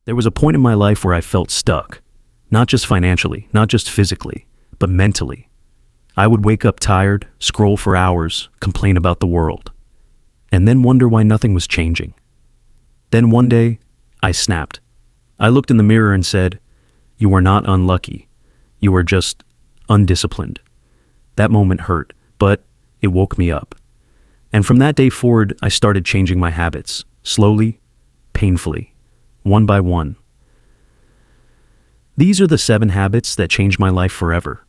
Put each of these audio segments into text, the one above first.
There was a point in my life where I felt stuck, not just financially, not just physically, but mentally. I would wake up tired, scroll for hours, complain about the world, and then wonder why nothing was changing. Then one day, I snapped. I looked in the mirror and said, "You are not unlucky. You are just undisciplined." That moment hurt, but it woke me up. And from that day forward, I started changing my habits, slowly, painfully, one by one. These are the 7 habits that changed my life forever.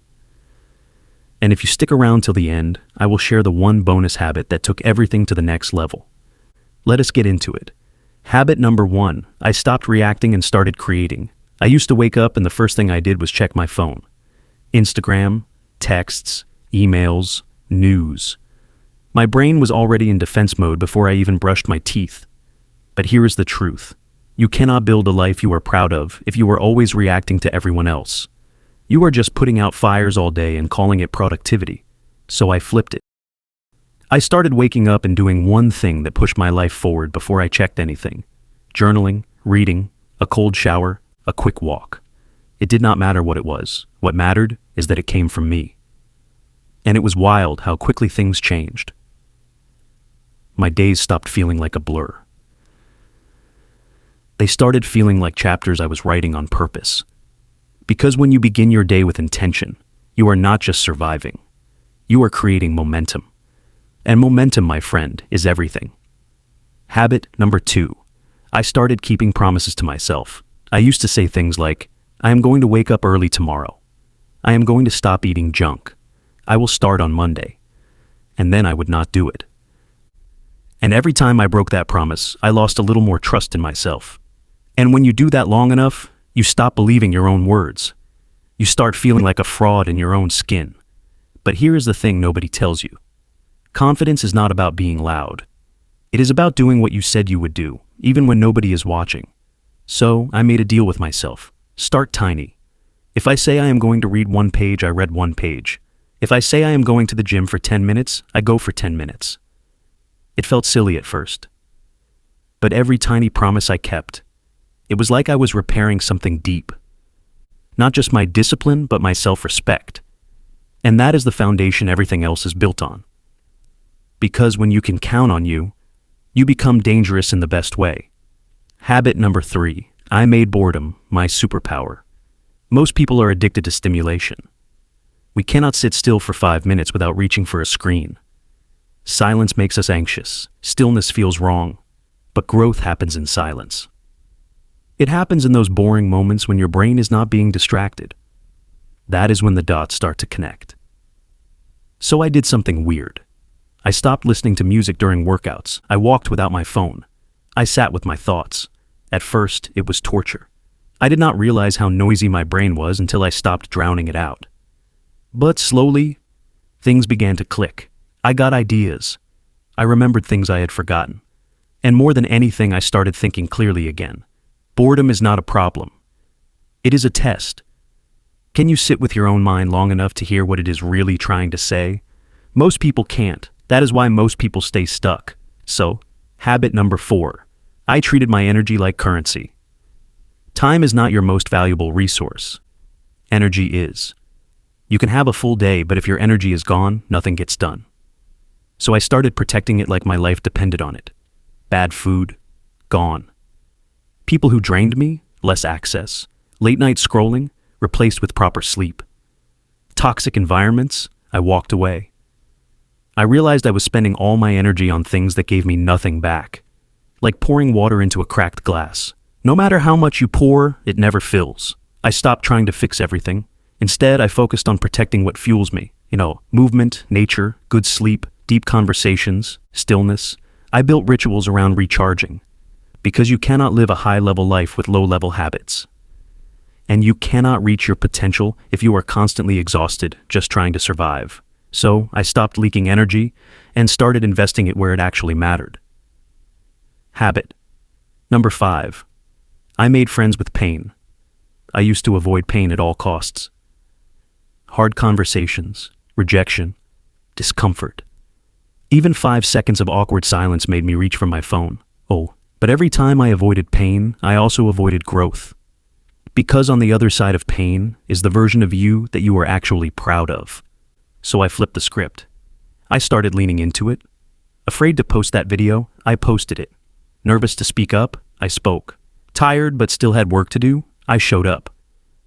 And if you stick around till the end, I will share the one bonus habit that took everything to the next level. Let us get into it. Habit number 1, I stopped reacting and started creating. I used to wake up and the first thing I did was check my phone. Instagram, texts, emails, news. My brain was already in defense mode before I even brushed my teeth. But here is the truth. You cannot build a life you are proud of if you are always reacting to everyone else. You are just putting out fires all day and calling it productivity. So I flipped it. I started waking up and doing one thing that pushed my life forward before I checked anything. Journaling, reading, a cold shower, a quick walk. It did not matter what it was. What mattered is that it came from me. And it was wild how quickly things changed. My days stopped feeling like a blur. They started feeling like chapters I was writing on purpose. Because when you begin your day with intention, you are not just surviving. You are creating momentum. And momentum, my friend, is everything. Habit number 2. I started keeping promises to myself. I used to say things like, I am going to wake up early tomorrow. I am going to stop eating junk. I will start on Monday. And then I would not do it. And every time I broke that promise, I lost a little more trust in myself. And when you do that long enough, you stop believing your own words. You start feeling like a fraud in your own skin. But here is the thing nobody tells you. Confidence is not about being loud. It is about doing what you said you would do, even when nobody is watching. So I made a deal with myself. Start tiny. If I say I am going to read 1 page, I read 1 page. If I say I am going to the gym for 10 minutes, I go for 10 minutes. It felt silly at first. But every tiny promise I kept, it was like I was repairing something deep. Not just my discipline, but my self-respect. And that is the foundation everything else is built on. Because when you can count on you, you become dangerous in the best way. Habit number 3, I made boredom my superpower. Most people are addicted to stimulation. We cannot sit still for 5 minutes without reaching for a screen. Silence makes us anxious. Stillness feels wrong. But growth happens in silence. It happens in those boring moments when your brain is not being distracted. That is when the dots start to connect. So I did something weird. I stopped listening to music during workouts. I walked without my phone. I sat with my thoughts. At first, it was torture. I did not realize how noisy my brain was until I stopped drowning it out. But slowly, things began to click. I got ideas. I remembered things I had forgotten. And more than anything, I started thinking clearly again. Boredom is not a problem. It is a test. Can you sit with your own mind long enough to hear what it is really trying to say? Most people can't. That is why most people stay stuck. So, habit number 4. I treated my energy like currency. Time is not your most valuable resource. Energy is. You can have a full day, but if your energy is gone, nothing gets done. So I started protecting it like my life depended on it. Bad food, gone. People who drained me, less access. Late night scrolling, replaced with proper sleep. Toxic environments, I walked away. I realized I was spending all my energy on things that gave me nothing back. Like pouring water into a cracked glass. No matter how much you pour, it never fills. I stopped trying to fix everything. Instead, I focused on protecting what fuels me. Movement, nature, good sleep, deep conversations, stillness. I built rituals around recharging. Because you cannot live a high-level life with low-level habits. And you cannot reach your potential if you are constantly exhausted just trying to survive. So I stopped leaking energy and started investing it where it actually mattered. Habit number 5. I made friends with pain. I used to avoid pain at all costs. Hard conversations, rejection, discomfort. Even 5 seconds of awkward silence made me reach for my phone. Oh, But every time I avoided pain, I also avoided growth. Because on the other side of pain is the version of you that you are actually proud of. So I flipped the script. I started leaning into it. Afraid to post that video, I posted it. Nervous to speak up, I spoke. Tired but still had work to do, I showed up.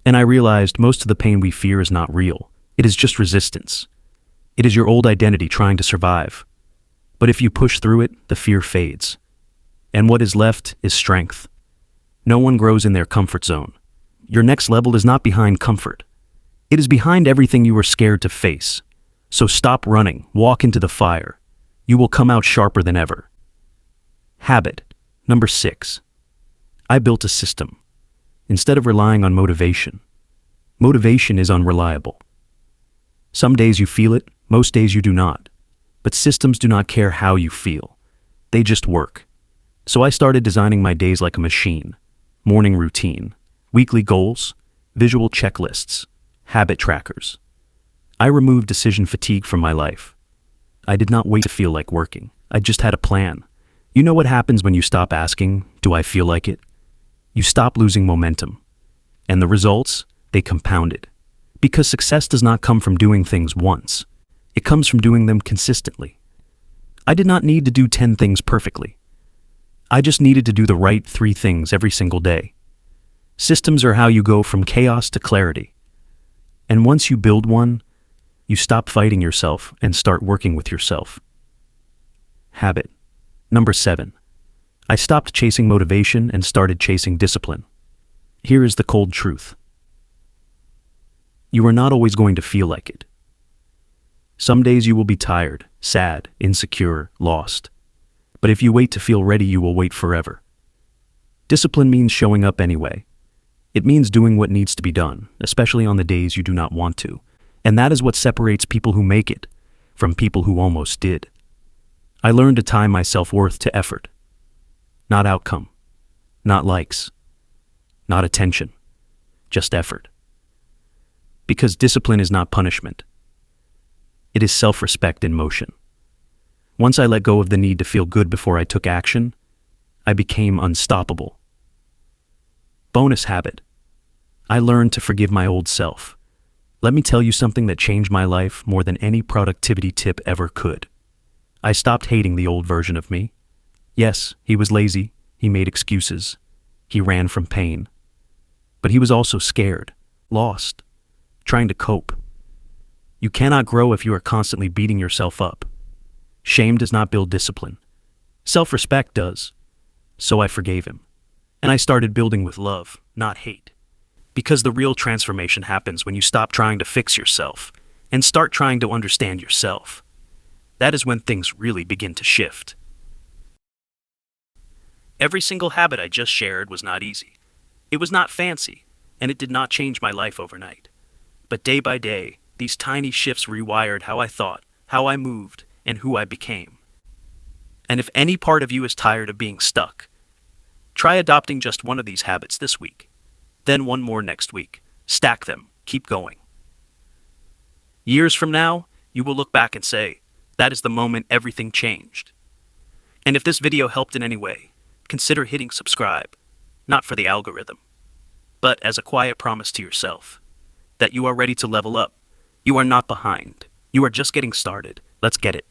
And I realized most of the pain we fear is not real. It is just resistance. It is your old identity trying to survive. But if you push through it, the fear fades. And what is left is strength. No one grows in their comfort zone. Your next level is not behind comfort. It is behind everything you were scared to face. So stop running, walk into the fire. You will come out sharper than ever. Habit number 6. I built a system. Instead of relying on motivation. Motivation is unreliable. Some days you feel it, most days you do not. But systems do not care how you feel. They just work. So I started designing my days like a machine. Morning routine, weekly goals, visual checklists, habit trackers. I removed decision fatigue from my life. I did not wait to feel like working. I just had a plan. You know what happens when you stop asking, do I feel like it? You stop losing momentum. And the results, they compounded. Because success does not come from doing things once. It comes from doing them consistently. I did not need to do 10 things perfectly. I just needed to do the right 3 things every single day. Systems are how you go from chaos to clarity. And once you build one, you stop fighting yourself and start working with yourself. Habit number 7. I stopped chasing motivation and started chasing discipline. Here is the cold truth. You are not always going to feel like it. Some days you will be tired, sad, insecure, lost. But if you wait to feel ready, you will wait forever. Discipline means showing up anyway. It means doing what needs to be done, especially on the days you do not want to. And that is what separates people who make it from people who almost did. I learned to tie my self-worth to effort. Not outcome. Not likes. Not attention. Just effort. Because discipline is not punishment. It is self-respect in motion. Once I let go of the need to feel good before I took action, I became unstoppable. Bonus habit. I learned to forgive my old self. Let me tell you something that changed my life more than any productivity tip ever could. I stopped hating the old version of me. Yes, he was lazy, he made excuses, he ran from pain. But he was also scared, lost, trying to cope. You cannot grow if you are constantly beating yourself up. Shame does not build discipline. Self-respect does. So I forgave him. And I started building with love, not hate. Because the real transformation happens when you stop trying to fix yourself and start trying to understand yourself. That is when things really begin to shift. Every single habit I just shared was not easy. It was not fancy, and it did not change my life overnight. But day by day, these tiny shifts rewired how I thought, how I moved, and who I became. And if any part of you is tired of being stuck, try adopting just one of these habits this week, then one more next week. Stack them, keep going. Years from now, you will look back and say, that is the moment everything changed. And if this video helped in any way, consider hitting subscribe, not for the algorithm, but as a quiet promise to yourself that you are ready to level up. You are not behind. You are just getting started. Let's get it.